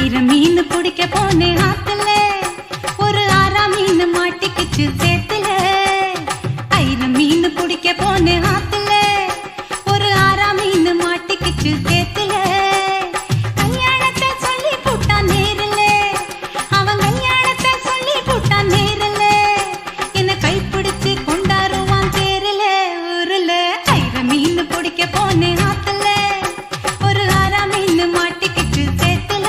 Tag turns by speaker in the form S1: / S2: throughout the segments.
S1: ஆயிரம் மீன் பிடிக்க போனே ஆத்துல ஒரு ஆறாம் மீன் மாட்டிக்கிச்சு சேத்துல. ஆயிரம் மீன் பிடிக்க போனே ஆத்துல ஒரு ஆறாம் மீன் மாட்டிக்கிச்சு சேத்துல. கல்யாணத்தை சொல்லி போட்டான் நேரில், அவன் கல்யாணத்தை சொல்லி போட்டான் நேரில். என்ன கைப்பிடிச்சு கொண்டாருவான் தேரில் ஊரில். ஆயிரம் மீன் பிடிக்க போனே ஆத்துல ஒரு ஆறாம் மீன் மாட்டிக்கிச்சு சேத்துல.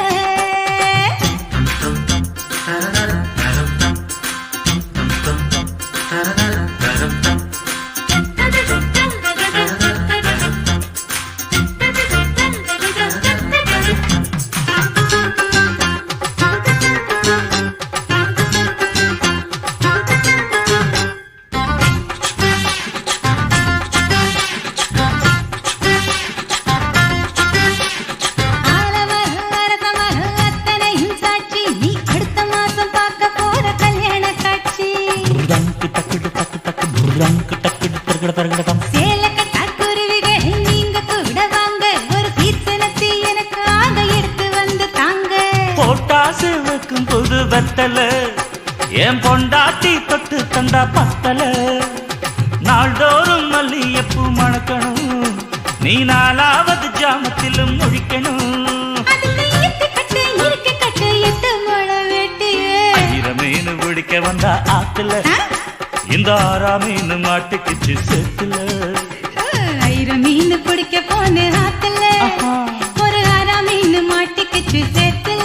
S2: புது வெத்தல என் பொண்டாட்டி தொட்டு தந்தா பத்தல. நாள்தோறும் மல்லியப்பூ மணக்கணும், நீ நாலாவது ஜாமத்திலும் முழிக்கணும். ஆயிரம் மீன் பிடிக்க வந்தா ஆத்துல இந்த ஆறாம் மீன் மாட்டுக்குச்சு சேத்துல.
S1: ஆயிரம் மீன் பிடிக்க போன ஆத்துல ஒரு ஆறாம் மீன் மாட்டிக்கிச்சு சேத்துல.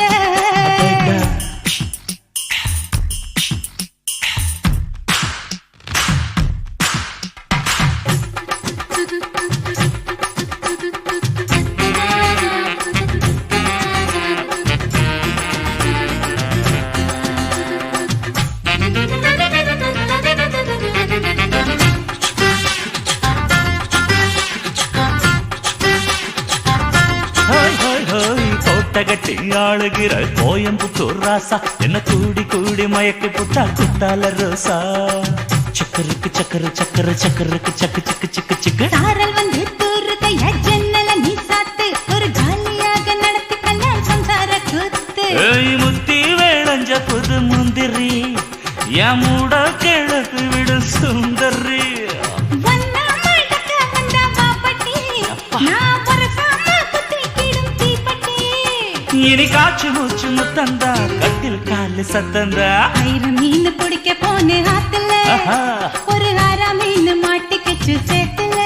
S2: கட்டி ஆளுகிற கோயம்புத்தூர் ராசா என்ன கூடி கூடி மயக்கி புட்டா குத்தால ரோசா. சக்கருக்கு சக்கரு சக்கரு சக்கருக்கு சக்கு சிக்கு சிக்கு சிக்கு
S1: சாரல் வந்து தூருதைய ஜன்னல நீ சாத்து ஒரு ஜாலியாக நடத்தி கல்யாண சம்சார கூத்து.
S2: முத்தி வேளஞ்ச புது முந்திரி என் மூட கிழக்கு விடு சுந்தரி. இனி காற்று மூச்சு முத்தந்தா கட்டில் காலு சத்தந்தா.
S1: ஆயிரம் மீன் பிடிக்க போன ஆத்துல ஒரு ஆறாம் மீன் மாட்டிக்கிச்சு சேத்துல.